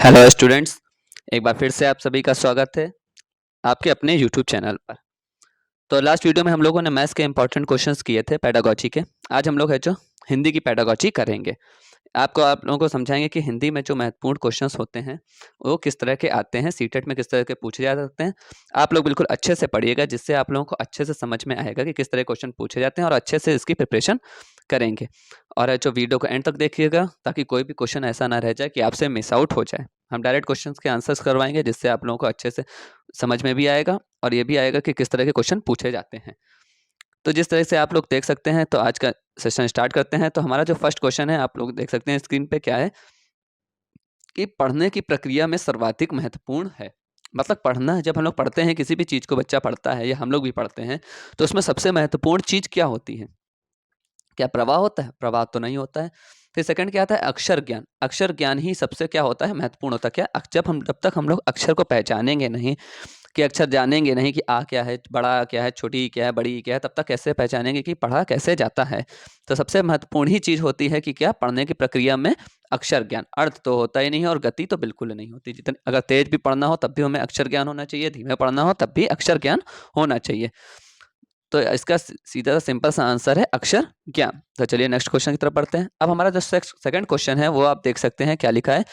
Hello students, एक बार फिर से आप सभी का स्वागत है आपके अपने यूट्यूब चैनल पर। तो लास्ट वीडियो में हम लोगों ने मैथ्स के इंपॉर्टेंट क्वेश्चंस किए थे पेडागॉजी के। आज हम लोग है जो हिंदी की पेडागॉजी करेंगे। आप लोगों को समझाएंगे कि हिंदी में जो महत्वपूर्ण क्वेश्चंस होते हैं वो किस तरह के आते हैं, सीटेट में किस तरह के पूछे जा सकते हैं। आप लोग बिल्कुल अच्छे से पढ़िएगा, जिससे आप लोगों को अच्छे से समझ में आएगा कि किस तरह क्वेश्चन पूछे जाते हैं और अच्छे से इसकी प्रिपरेशन करेंगे। और जो वीडियो को एंड तक देखिएगा ताकि कोई भी क्वेश्चन ऐसा ना रह जाए कि आपसे मिस आउट हो जाए। हम डायरेक्ट क्वेश्चंस के आंसर्स करवाएंगे, जिससे आप लोगों को अच्छे से समझ में भी आएगा और ये भी आएगा कि किस तरह के क्वेश्चन पूछे जाते हैं। तो जिस तरह से आप लोग देख सकते हैं, तो आज का सेशन स्टार्ट करते हैं। तो हमारा जो फर्स्ट क्वेश्चन है, आप लोग देख सकते हैं स्क्रीन पे, क्या है कि पढ़ने की प्रक्रिया में सर्वाधिक महत्वपूर्ण है। मतलब पढ़ना, जब हम लोग पढ़ते हैं, किसी भी चीज़ को बच्चा पढ़ता है या हम लोग भी पढ़ते हैं, तो उसमें सबसे महत्वपूर्ण चीज़ क्या होती है? क्या प्रवाह होता है? प्रवाह तो नहीं होता है। फिर सेकंड क्या आता है? अक्षर ज्ञान। अक्षर ज्ञान ही सबसे क्या होता है? महत्वपूर्ण होता है। क्या? जब तक हम लोग अक्षर को पहचानेंगे नहीं, कि अक्षर जानेंगे नहीं कि आ क्या है, बड़ा क्या है, छोटी क्या है, बड़ी क्या है, तब तक कैसे पहचानेंगे कि पढ़ा कैसे जाता है? तो सबसे महत्वपूर्ण ही चीज़ होती है कि क्या? पढ़ने की प्रक्रिया में अक्षर ज्ञान। अर्थ तो होता ही नहीं है और गति तो बिल्कुल नहीं होती। जितनी अगर तेज भी पढ़ना हो तब भी हमें अक्षर ज्ञान होना चाहिए, धीमे पढ़ना हो तब भी अक्षर ज्ञान होना चाहिए। तो इसका सीधा सा सिंपल सा आंसर है अक्षर ज्ञान। तो चलिए नेक्स्ट क्वेश्चन की तरफ बढ़ते हैं। अब हमारा जो सेकंड क्वेश्चन है वो आप देख सकते हैं, क्या लिखा है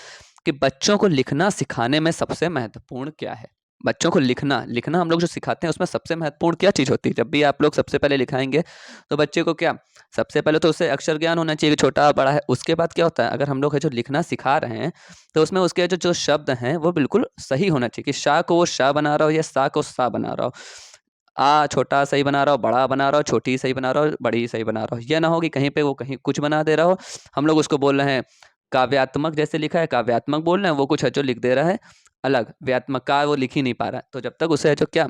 कि बच्चों को लिखना सिखाने में सबसे महत्वपूर्ण क्या है? बच्चों को लिखना लिखना हम लोग जो सिखाते हैं उसमें सबसे महत्वपूर्ण क्या चीज़ होती है? जब भी आप लोग सबसे पहले लिखाएंगे तो बच्चे को क्या, सबसे पहले तो उसे अक्षर ज्ञान होना चाहिए कि छोटा बड़ा है। उसके बाद क्या होता है, अगर हम लोग है जो लिखना सिखा रहे हैं तो उसमें उसके जो जो शब्द हैं वो बिल्कुल सही होना चाहिए, कि शाह को वो शाह बना रहा हो या सा को सा बना रहा हो। छोटा सही बना रहा हो, बड़ा बना रहा हो, छोटी सही बना रहा हो, बड़ी सही बना रहा हो। ये ना हो कि कहीं पे वो कहीं कुछ बना दे रहा हो। हम लोग उसको बोल रहे हैं काव्यात्मक, जैसे लिखा है काव्यात्मक बोल रहे हैं, वो कुछ है जो लिख दे रहा है अलग, व्यात्मक का वो लिख ही नहीं पा रहा है। तो जब तक उसे है जो क्या,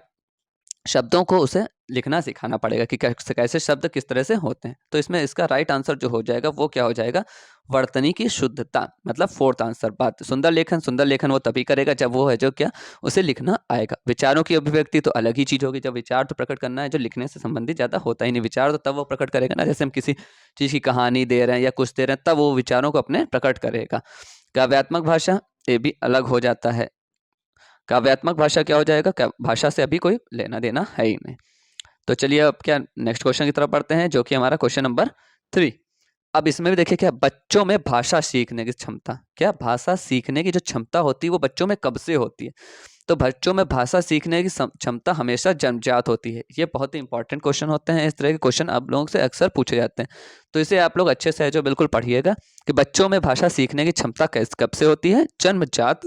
शब्दों को उसे लिखना सिखाना पड़ेगा कि कैसे कैसे शब्द किस तरह से होते हैं। तो इसमें इसका राइट आंसर जो हो जाएगा वो क्या हो जाएगा? वर्तनी की शुद्धता, मतलब फोर्थ आंसर। बात सुंदर लेखन वो तभी करेगा जब वो है जो क्या, उसे लिखना आएगा। विचारों की अभिव्यक्ति तो अलग ही चीज होगी। जब विचार तो प्रकट करना है, जो लिखने से संबंधित ज्यादा होता ही नहीं। विचार तो तब वो प्रकट करेगा ना, जैसे हम किसी चीज की कहानी दे रहे हैं या कुछ दे रहे हैं, तब वो विचारों को अपने प्रकट करेगा। काव्यात्मक भाषा, ये भी अलग हो जाता है। काव्यात्मक भाषा क्या हो जाएगा? भाषा से अभी कोई लेना देना है ही नहीं। तो चलिए अब क्या, नेक्स्ट क्वेश्चन की तरफ बढ़ते हैं, जो कि हमारा क्वेश्चन नंबर 3। अब इसमें भी देखिए, क्या बच्चों में भाषा सीखने की क्षमता, क्या भाषा सीखने की जो क्षमता होती है वो बच्चों में कब से होती है? तो बच्चों में भाषा सीखने की क्षमता हमेशा जन्मजात होती है। ये बहुत ही इंपॉर्टेंट क्वेश्चन होते हैं। इस तरह के क्वेश्चन आप लोगों से अक्सर पूछे जाते हैं, तो इसे आप लोग अच्छे से जो बिल्कुल पढ़िएगा कि बच्चों में भाषा सीखने की क्षमता कब से होती है? जन्मजात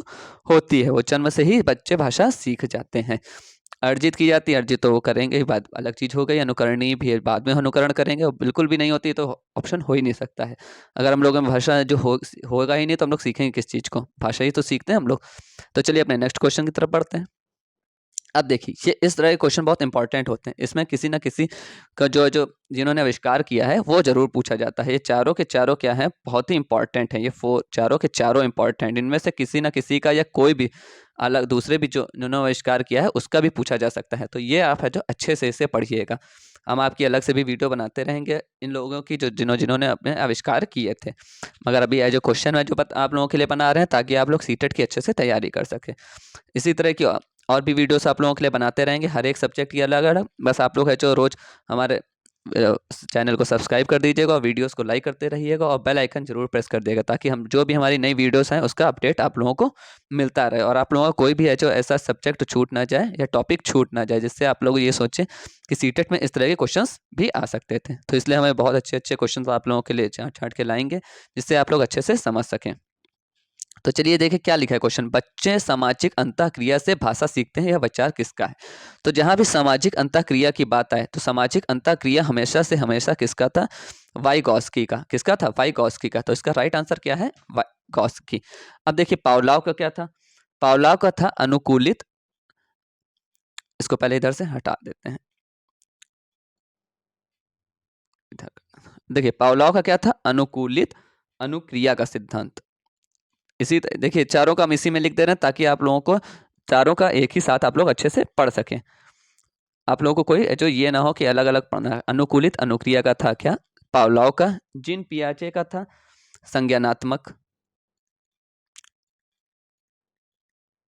होती है। वो जन्म से ही बच्चे भाषा सीख जाते हैं। अर्जित की जाती है, अर्जित तो वो करेंगे ही, बात अलग चीज़ हो गई। अनुकरणीय भी है, बाद में अनुकरण करेंगे। और बिल्कुल भी नहीं होती तो ऑप्शन हो ही नहीं सकता है। अगर हम लोगों में भाषा जो होगा ही नहीं तो हम लोग सीखेंगे किस चीज़ को? भाषा ही तो सीखते हैं हम लोग। तो चलिए अपने नेक्स्ट क्वेश्चन की तरफ बढ़ते हैं। अब देखिए, ये इस तरह के क्वेश्चन बहुत इंपॉर्टेंट होते हैं। इसमें किसी ना किसी का जो जो जिन्होंने आविष्कार किया है वो जरूर पूछा जाता है। ये चारों के चारों क्या है, बहुत ही इंपॉर्टेंट है। ये चारों के चारों इंपॉर्टेंट, इनमें से किसी ना किसी का या कोई भी अलग दूसरे भी जो जिन्होंने आविष्कार किया है उसका भी पूछा जा सकता है। तो ये आप है जो अच्छे से इसे पढ़िएगा। हम आपकी अलग से भी वीडियो बनाते रहेंगे इन लोगों की जो जिन्होंने अपने आविष्कार किए थे। मगर अभी ये जो क्वेश्चन है जो आप लोगों के लिए बना रहे हैं, ताकि आप लोग सीटेट की अच्छे से तैयारी कर सकें। इसी तरह की और भी वीडियोस आप लोगों के लिए बनाते रहेंगे, हर एक सब्जेक्ट की अलग अलग। बस आप लोग है जो रोज हमारे चैनल को सब्सक्राइब कर दीजिएगा और वीडियोस को लाइक करते रहिएगा और बेल आइकन जरूर प्रेस कर दिएगा, ताकि हम जो भी हमारी नई वीडियोस हैं उसका अपडेट आप लोगों को मिलता रहे। और आप लोगों का कोई भी है जो ऐसा सब्जेक्ट छूट ना जाए या टॉपिक छूट ना जाए, जिससे आप लोग ये सोचें कि सीटेट में इस तरह के क्वेश्चंस भी आ सकते थे। तो इसलिए हमें बहुत अच्छे अच्छे क्वेश्चन आप लोगों के लिए छाँट छाँट के लाएंगे, जिससे आप लोग अच्छे से समझ सकें। तो चलिए देखिए क्या लिखा है क्वेश्चन। बच्चे सामाजिक अंतःक्रिया से भाषा सीखते हैं, यह विचार किसका है? तो जहां भी सामाजिक अंतःक्रिया की बात आए तो सामाजिक अंतःक्रिया हमेशा से हमेशा किसका था? वाइगॉस्की का। किसका था? वाइगॉस्की का। तो इसका राइट आंसर क्या है? वाइगॉस्की। अब देखिए पावलाव का क्या था? पावलाव का था अनुकूलित। इसको पहले इधर से हटा देते हैं, इधर। देखिए पावलाव का क्या था? अनुकूलित अनुक्रिया का सिद्धांत। देखिए चारों का हम इसी में लिख दे रहे हैं, ताकि आप लोगों को चारों का एक ही साथ आप लोग अच्छे से पढ़ सकें। आप लोगों को कोई जो ये ना हो कि अलग अलग पढ़ना है। अनुकूलित अनुक्रिया का था क्या? पावलाव का। जीन पियाजे का था संज्ञानात्मक।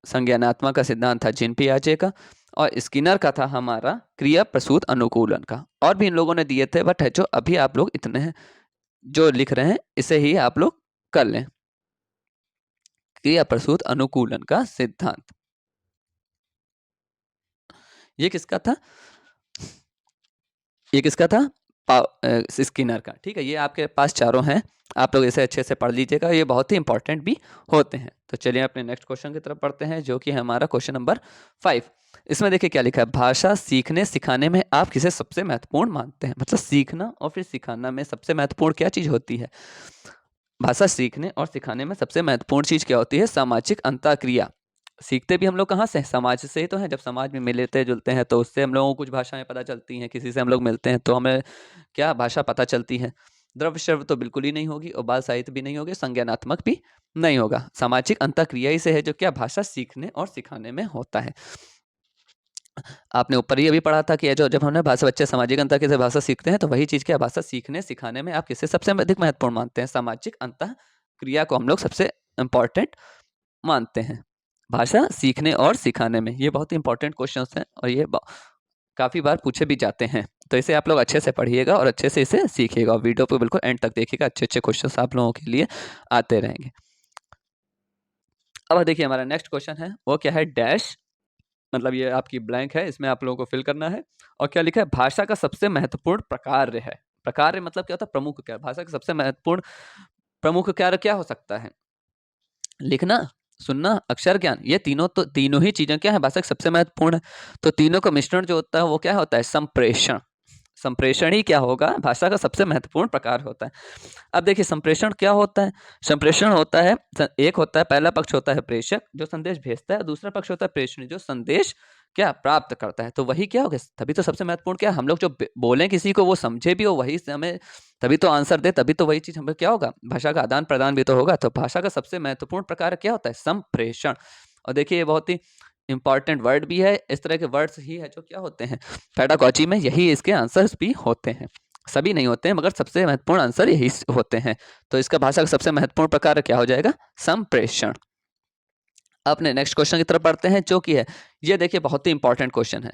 संज्ञानात्मक का सिद्धांत था जीन पियाजे का, और स्किनर का था हमारा क्रिया प्रसूत अनुकूलन का। और भी इन लोगों ने दिए थे, बट है जो अभी आप लोग इतने हैं जो लिख रहे हैं इसे ही आप लोग कर लें। क्रिया प्रसूत अनुकूलन का सिद्धांत ये किसका था? ये किसका था? स्किनर का। ठीक है, ये आपके पास चारों हैं, आप लोग इसे अच्छे से पढ़ लीजिएगा, ये बहुत ही इंपॉर्टेंट भी होते हैं। तो चलिए अपने नेक्स्ट क्वेश्चन की तरफ पढ़ते हैं, जो कि है हमारा क्वेश्चन नंबर 5। इसमें देखिए क्या लिखा है, भाषा सीखने सिखाने में आप किसे सबसे महत्वपूर्ण मानते हैं? मतलब सीखना और फिर सिखाना में सबसे महत्वपूर्ण क्या चीज होती है? भाषा सीखने और सिखाने में सबसे महत्वपूर्ण चीज क्या होती है? सामाजिक अंतःक्रिया। सीखते भी हम लोग कहाँ से हैं? समाज से ही तो हैं। जब समाज में मिलते जुलते हैं तो उससे हम लोगों को कुछ भाषाएं पता चलती हैं, किसी से हम लोग मिलते हैं तो हमें क्या भाषा पता चलती है। द्रव्य श्रव्य तो बिल्कुल ही नहीं होगी, और बाल साहित्य भी नहीं होगी, संज्ञानात्मक भी नहीं होगा। सामाजिक अंतःक्रिया ही से है जो क्या भाषा सीखने और सिखाने में होता है। आपने ऊपर ये भी पढ़ा था कि जो जब हमने भाषा बच्चे सामाजिक अंतर से भाषा सीखते हैं तो वही चीज क्या भाषा सीखने सिखाने में आप किसे सबसे अधिक महत्वपूर्ण मानते हैं? सामाजिक अंतः क्रिया को हम लोग सबसे इंपॉर्टेंट मानते हैं भाषा सीखने और सिखाने में। ये बहुत ही इंपॉर्टेंट क्वेश्चन हैं और ये काफी बार पूछे भी जाते हैं, तो इसे आप लोग अच्छे से पढ़िएगा और अच्छे से इसे सीखिएगा। वीडियो को बिल्कुल एंड तक देखिएगा, अच्छे अच्छे क्वेश्चन आप लोगों के लिए आते रहेंगे। अब देखिए हमारा नेक्स्ट क्वेश्चन है वो क्या है, डैश, मतलब ये आपकी ब्लैंक है, इसमें आप लोगों को फिल करना है। और क्या लिखा है, भाषा का सबसे महत्वपूर्ण प्रकार है। प्रकार मतलब क्या होता है? प्रमुख क्या? भाषा का सबसे महत्वपूर्ण प्रमुख कार्य क्या हो सकता है? लिखना, सुनना, अक्षर ज्ञान। ये तीनों ही चीजें क्या है भाषा की सबसे महत्वपूर्ण है। तो तीनों का मिश्रण जो होता है वो क्या होता है? संप्रेषण। संप्रेषण ही क्या होगा? भाषा का सबसे महत्वपूर्ण प्रकार होता है। अब देखिए संप्रेषण क्या होता है? संप्रेषण होता है, एक होता है, पहला पक्ष होता है प्रेषक जो संदेश भेजता है, दूसरा पक्ष होता है प्रेषणी जो संदेश क्या प्राप्त करता है। तो वही क्या हो गया? तभी तो सबसे महत्वपूर्ण क्या, हम लोग जो बोलें किसी को वो समझे भी हो, वही से हमें तभी तो आंसर दे, तभी तो वही चीज हमें क्या होगा? भाषा का आदान प्रदान भी तो होगा। तो भाषा का सबसे महत्वपूर्ण प्रकार क्या होता है? संप्रेषण। और देखिए ये बहुत ही इंपॉर्टेंट वर्ड भी है, इस तरह के वर्ड्स ही है जो क्या होते हैं पेडागॉजी में, यही इसके आंसर्स भी होते हैं। सभी नहीं होते हैं मगर सबसे महत्वपूर्ण आंसर यही होते हैं। तो इसका भाषा का सबसे महत्वपूर्ण प्रकार क्या हो जाएगा? संप्रेषण। अपने नेक्स्ट क्वेश्चन की तरफ बढ़ते हैं, जो कि है ये देखिए बहुत ही इंपॉर्टेंट क्वेश्चन है।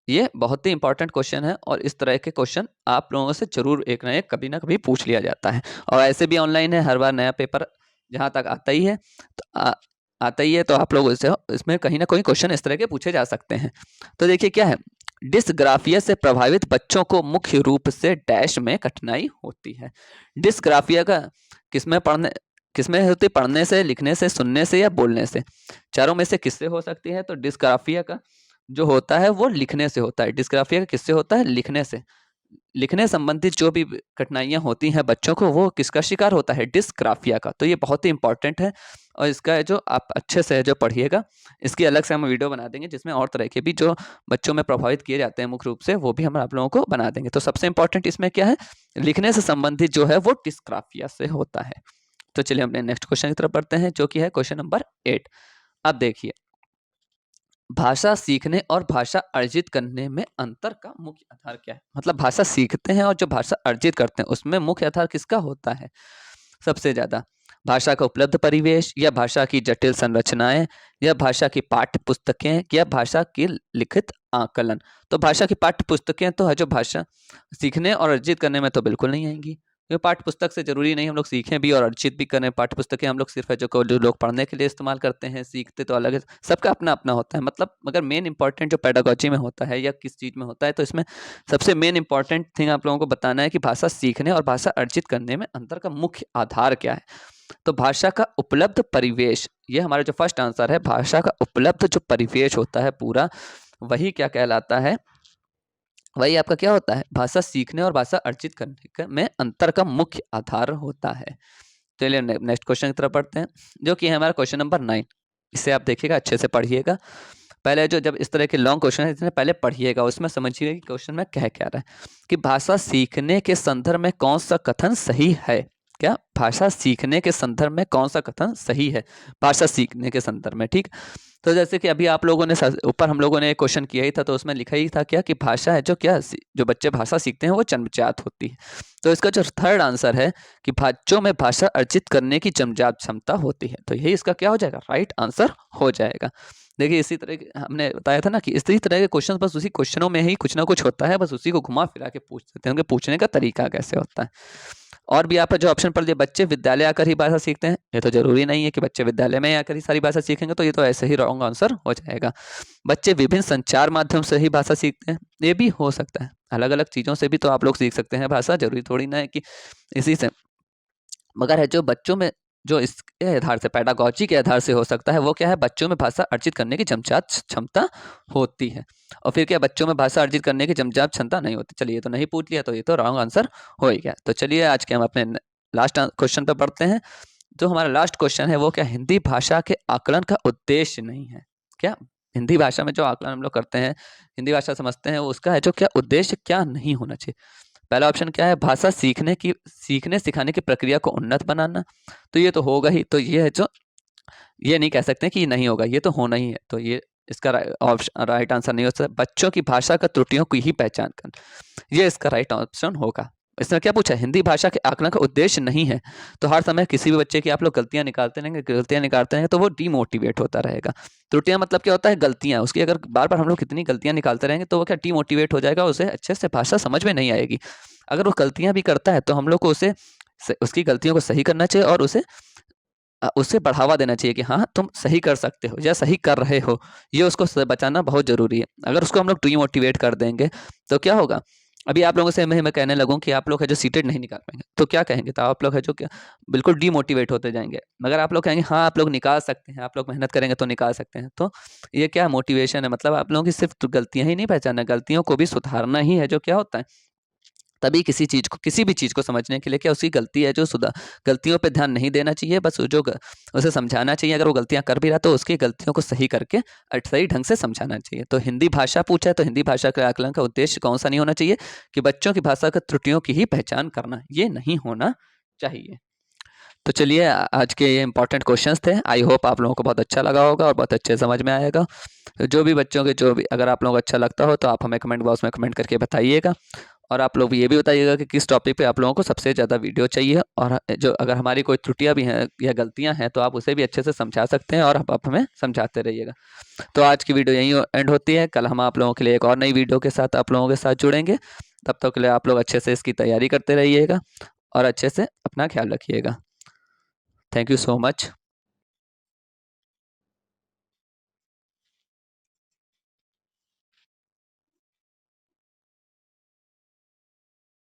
ये बहुत ही इंपॉर्टेंट क्वेश्चन है और इस तरह के क्वेश्चन आप लोगों से जरूर एक ना एक कभी ना कभी पूछ लिया जाता है। और ऐसे भी ऑनलाइन है, हर बार नया पेपर जहां तक आता ही है, तो आता ही है, तो आप लोग इसमें कहीं ना कहीं क्वेश्चन इस तरह के पूछे जा सकते हैं। तो देखिए क्या है, डिस्ग्राफिया से प्रभावित बच्चों को मुख्य रूप से डैश में कठिनाई होती है। डिस्ग्राफिया का किसमें होती? पढ़ने से, लिखने से, सुनने से या बोलने से? चारों में से किससे हो सकती है? तो डिस्ग्राफिया का जो होता है वो लिखने से होता है। डिस्ग्राफिया का किससे होता है? लिखने से। लिखने संबंधित जो भी कठिनाइयां होती हैं बच्चों को, वो किसका शिकार होता है? डिस्ग्राफिया का। तो ये बहुत ही इंपॉर्टेंट है और इसका जो आप अच्छे से जो पढ़िएगा, इसकी अलग से हम वीडियो बना देंगे जिसमें और तरह के भी जो बच्चों में प्रभावित किए जाते हैं मुख्य रूप से, वो भी हम आप लोगों को बना देंगे। तो सबसे इंपॉर्टेंट इसमें क्या है? लिखने से संबंधित जो है वो डिस्ग्राफिया से होता है। तो चलिए अपने नेक्स्ट क्वेश्चन की तरफ बढ़ते हैं, जो कि है क्वेश्चन नंबर 8। अब देखिए, भाषा सीखने और भाषा अर्जित करने में अंतर का मुख्य आधार क्या है? मतलब भाषा सीखते हैं और जो भाषा अर्जित करते हैं उसमें मुख्य आधार किसका होता है सबसे ज्यादा? भाषा का उपलब्ध परिवेश, या भाषा की जटिल संरचनाएं, या भाषा की पाठ्य पुस्तकें, या भाषा की लिखित आकलन? तो भाषा की पाठ्य पुस्तकें तो है जो भाषा सीखने और अर्जित करने में तो बिल्कुल नहीं आएंगी। ये पाठ्य पुस्तक से जरूरी नहीं हम लोग सीखें भी और अर्जित भी करें। पाठ्य पुस्तकें हम लोग सिर्फ है जो लोग पढ़ने के लिए इस्तेमाल करते हैं, सीखते तो अलग है, सबका अपना अपना होता है। मतलब मगर मेन इंपॉर्टेंट जो पेडागॉजी में होता है या किस चीज में होता है, तो इसमें सबसे मेन इंपॉर्टेंट थिंग आप लोगों को बताना है कि भाषा सीखने और भाषा अर्जित करने में अंतर का मुख्य आधार क्या है। तो भाषा का उपलब्ध परिवेश, ये हमारा जो फर्स्ट आंसर है। भाषा का उपलब्ध जो परिवेश होता है पूरा, वही क्या कहलाता है? वही आपका क्या होता है? भाषा सीखने और भाषा अर्जित करने में अंतर का मुख्य आधार होता है। चलिए नेक्स्ट क्वेश्चन की तरफ बढ़ते हैं, जो कि है हमारा क्वेश्चन नंबर 9। इसे आप देखिएगा, अच्छे से पढ़िएगा। पहले जो जब इस तरह के लॉन्ग क्वेश्चन है इसे पहले पढ़िएगा, उसमें समझिएगा कि क्वेश्चन में कह क्या रहा है कि भाषा सीखने के संदर्भ में कौन सा कथन सही है। क्या भाषा सीखने के संदर्भ में कौन सा कथन सही है, भाषा सीखने के संदर्भ में, ठीक। तो जैसे कि अभी आप लोगों ने ऊपर हम लोगों ने एक क्वेश्चन किया ही था, तो उसमें लिखा ही था क्या कि भाषा है जो क्या जो बच्चे भाषा सीखते हैं वो जन्मजात होती है। तो इसका जो थर्ड आंसर है कि बच्चों में भाषा अर्जित करने की जन्मजात क्षमता होती है, तो यही इसका क्या हो जाएगा, राइट आंसर हो जाएगा। देखिए इसी तरह हमने बताया था ना कि इसी तरह के क्वेश्चन बस उसी क्वेश्चनों में ही कुछ ना कुछ होता है, बस उसी को घुमा फिरा के पूछ देते हैं, उनके पूछने का तरीका कैसे होता है। और भी आपका जो ऑप्शन पढ़ लिया, बच्चे विद्यालय आकर ही भाषा सीखते हैं, ये तो जरूरी नहीं है कि बच्चे विद्यालय में आकर ही सारी भाषा सीखेंगे, तो ये तो ऐसे ही रॉन्ग आंसर हो जाएगा। बच्चे विभिन्न संचार माध्यम से ही भाषा सीखते हैं, ये भी हो सकता है, अलग अलग चीज़ों से भी तो आप लोग सीख सकते हैं भाषा, जरूरी थोड़ी ना है कि इसी से। मगर है जो बच्चों में जो इसके आधार से पैडागॉजी के आधार से हो सकता है, वो क्या है, बच्चों में भाषा अर्जित करने की जन्मजात क्षमता होती है। और फिर क्या बच्चों में भाषा अर्जित करने की जन्मजात क्षमता नहीं होती। चलिए ये तो नहीं पूछ लिया, तो ये तो रॉन्ग आंसर हो ही गया। तो चलिए आज के हम अपने लास्ट क्वेश्चन पर बढ़ते हैं। जो हमारा लास्ट क्वेश्चन है वो क्या, हिंदी भाषा के आकलन का उद्देश्य नहीं है। क्या हिंदी भाषा में जो आकलन हम लोग करते हैं, हिंदी भाषा समझते हैं, वो उसका है जो क्या उद्देश्य क्या नहीं होना चाहिए। पहला ऑप्शन क्या है, भाषा सीखने सिखाने की प्रक्रिया को उन्नत बनाना, तो ये तो होगा ही। तो ये है जो, ये नहीं कह सकते कि नहीं होगा, ये तो होना ही है। तो ये इसका राइट आंसर नहीं हो सकता। बच्चों की भाषा का त्रुटियों की ही पहचान करना, ये इसका राइट ऑप्शन होगा। इसने क्या पूछा, हिंदी भाषा के आकलन का उद्देश्य नहीं है। तो हर समय किसी भी बच्चे की आप लोग गलतियां निकालते रहेंगे तो वो डीमोटिवेट होता रहेगा। त्रुटियां मतलब क्या होता है, गलतियां। उसकी अगर बार बार हम लोग कितनी गलतियां निकालते रहेंगे तो वो क्या डीमोटिवेट हो जाएगा, उसे अच्छे से भाषा समझ में नहीं आएगी। अगर वो गलतियां भी करता है तो हम लोग को उसे उसकी गलतियों को सही करना चाहिए और उसे बढ़ावा देना चाहिए कि हाँ तुम सही कर सकते हो या सही कर रहे हो, ये उसको बचाना बहुत जरूरी है। अगर उसको हम लोग डीमोटिवेट कर देंगे तो क्या होगा, अभी आप लोगों से मैं कहने लगूं कि आप लोग है जो सीटेड नहीं निकाल पाएंगे, तो क्या कहेंगे, तो आप लोग है जो क्या बिल्कुल डीमोटिवेट होते जाएंगे। मगर आप लोग कहेंगे हाँ आप लोग निकाल सकते हैं, आप लोग मेहनत करेंगे तो निकाल सकते हैं, तो ये क्या मोटिवेशन है, मतलब आप लोगों की सिर्फ गलतियां ही नहीं पहचानना, गलतियों को भी सुधारना ही है जो क्या होता है। तभी किसी भी चीज़ को समझने के लिए क्या उसकी गलती है जो सुधार, गलतियों पे ध्यान नहीं देना चाहिए, बस उसे समझाना चाहिए। अगर वो गलतियां कर भी रहा तो उसकी गलतियों को सही करके सही ढंग से समझाना चाहिए। तो हिंदी भाषा पूछा है तो हिंदी भाषा के आकलन का उद्देश्य कौन सा नहीं होना चाहिए कि बच्चों की भाषा की त्रुटियों की ही पहचान करना, ये नहीं होना चाहिए। तो चलिए आज के ये इंपॉर्टेंट क्वेश्चंस थे। आई होप आप लोगों को बहुत अच्छा लगा होगा और बहुत अच्छे समझ में आएगा। तो जो भी बच्चों के जो भी अगर आप लोगों को अच्छा लगता हो तो आप हमें कमेंट बॉक्स में कमेंट करके बताइएगा। और आप लोग ये भी बताइएगा कि किस टॉपिक पे आप लोगों को सबसे ज़्यादा वीडियो चाहिए, और जो अगर हमारी कोई त्रुटियां भी हैं या गलतियां हैं तो आप उसे भी अच्छे से समझा सकते हैं और आप हमें समझाते रहिएगा। तो आज की वीडियो यहीं एंड होती है। कल हम आप लोगों के लिए एक और नई वीडियो के साथ आप लोगों के साथ जुड़ेंगे। तब तक के लिए आप लोग अच्छे से इसकी तैयारी करते रहिएगा और अच्छे से अपना ख्याल रखिएगा। Thank you so much.